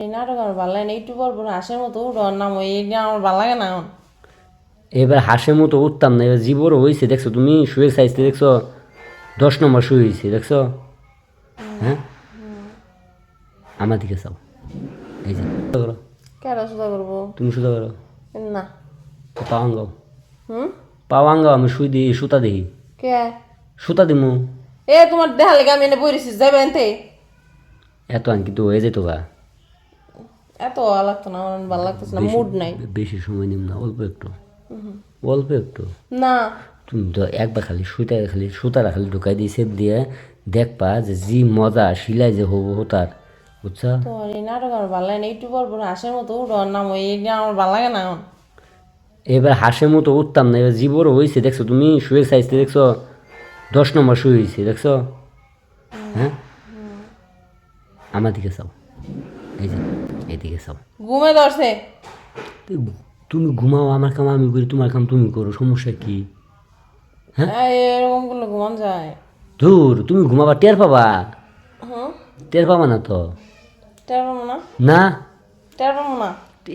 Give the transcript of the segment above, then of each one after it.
এই নাটক আমার ভালো লাগে না, একটু পর পর হাসের মতো উঠোর নাম এইটা আমার ভালো লাগে না এখন। এবার হাসের মতো উঠতাম না, এবার জীবরও হয়েছে দেখছো তুমি, শুয়ে সাইজতে দেখছো, 10 নম্বর শুয়ে হয়েছে দেখছো। হ্যাঁ, আমার দিকে চাও, এই যে সোজা করো, কেন সোজা করবো? তুমি সোজা করো, না। পাও আঙ্গাও, হুম। পাও আঙ্গাও, আমি শুই দিই, সুতা দিই, কে? সুতা দিমু। এ তোমার দেখা লেগে আমি এনে বইরেছিস যাবে এনতে। এত আন কিন্তু হয়ে যেত গা, এত ভালো লাগতো না, আমার ভালো লাগতেছে না, মুড নাই। বেশি সময় নিম না, অল্প একটু, অল্প একটু। না। তুমি তো একবার খালি সুতারা খালি ঢুকাই দিয়ে সেপ দিয়ে দেখবা যে জি মজা সিলাই যে হবো হতার, বুঝছা। তোমার এই নাটক আমার ভালো লাগে না, একটু পর পর হাসের মতো উঠোর নাম এইটা আমার ভালো লাগে না এখন। এবার হাসের মতো উঠতাম না, এবার জীবরও হয়েছে দেখছো তুমি, শুয়ে সাইজতে দেখছো, 10 নম্বর শুয়ে হয়েছে দেখছো। হ্যাঁ, আমার দিকে চাও, এই যে এদিকে চাও। ঘুমে ধরছে। তুমি ঘুমাও, আমার কাম আমি করি, তোমার কাম তুমি করো, সমস্যা কি? এরকম করলে ঘুমান যায়? ধুর, তুমি ঘুমাবা টের পাবা, হুম। টের পাবা না তো। টের পাবো না? না, টের পাবো না?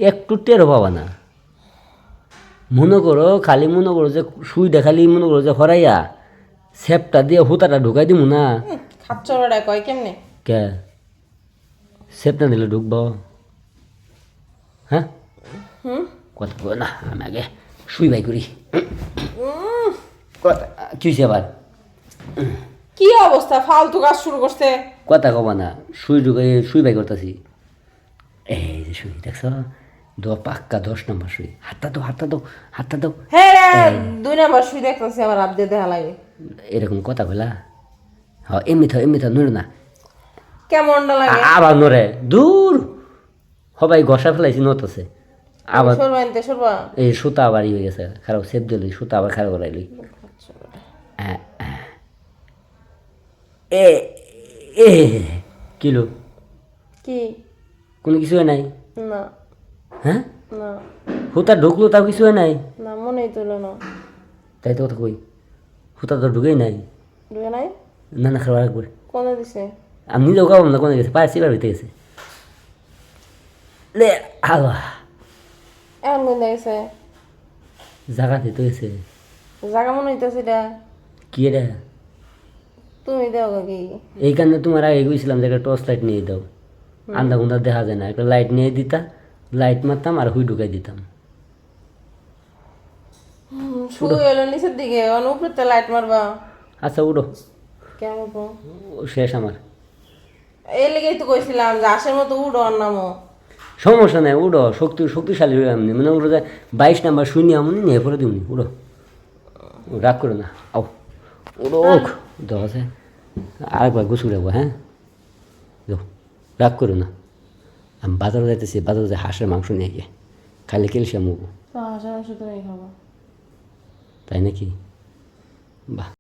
একটু টেরও পাবা না। মনে করো যে সুইটা খালি মনে করো যে হরাইয়া সেপটা দিয়ে হুতাটা ঢুকাই দিমু না। খাচ্ছ বেড়া কয় কেমনে? কে সেপ না দিলে ঢুকবো? হ্যাঁ, হুম। কথা কয় না, আমি আগে শুই বাই করি। কথা কি হয়েছে আবার? কি অবস্থা, ফালতু কাজ শুরু করছে। কথা কবা না, শুই বাই করতেছি। এই যে শুই দেখছো, পাক্কা 10 নম্বর শুই। হাতটা দাও, হাতটা দাও, হাতটা দাও। হ্যাঁ রে, 2 নাম্বার শুই দেখতেছি, আবার হাত দিয়ে দেখা লাগে। এরকম কথা বলা, হ্যাঁ এমনি থাক নড়ে না। কেমনটা লাগে? আবার নড়ে, দূর সবাই ঘষা ফেলাইছি নতছে আবার। সরবা এনতে সরবা। এই সুতা আবার হয়ে গেছে খারাপ, সেপ দিলি সুতা আবার খারাপ করাইলি। এ এ কিলো কি? কোনো কিছু হয় নাই? না। হ্যাঁ, না। হুতা ঢুকলো তাও কিছু হয় নাই? না, মনেই তুলো না। তাই তো কথা কই, হুতা তো ঢুকেই নাই। ঢুকে নাই? না না, খারাপ একবার কোনে দিছে? আমি নিজেও খাবো না, কোনে গেছে পায়ে সিবার ভিতরে গেছে। লে আল্লাহ, এখন কোন গেছে? জাগা দিতে গেছে। জাগা মনে হইতেছে এটা। কি রে, তুমি দেও কি? এইখানে তোমার আগে গেছিলাম যে একটা টর্চ লাইট নিয়ে দাও, আন্দা গুন্দা দেখা যায় না, একটা লাইট নিয়ে দিতা, লাইট মারতাম আর হুই ঢুকাই দিতাম। শুয়ে এলো নিচের দিকে, উপরে লাইট মারবা? আচ্ছা উঠো, কেমন? শেষ আমার। এই লেগেই তো কইছিলাম যে আশের মতো উড়ো আর নামো। সমস্যা নাই, উঠো, শক্তিশালী হয়ে এমনি মানে উঠো যে 22 নম্বর শূন্য এমনি নিয়ে পরে দিমনি, উঠো, রাগ করো না, আও উঠো। দেখ আছে আরেকবার গুছু রাখবো, হ্যাঁ দেখ, রাগ করো না। আমি বাজারে যাইতেছি, বাজারে যে হাঁসের মাংস নিয়ে গিয়ে খালি ক্যালসিয়াম হবো। তো হাঁসের মাংস তুমি খাবো? তাই নাকি? বাহ।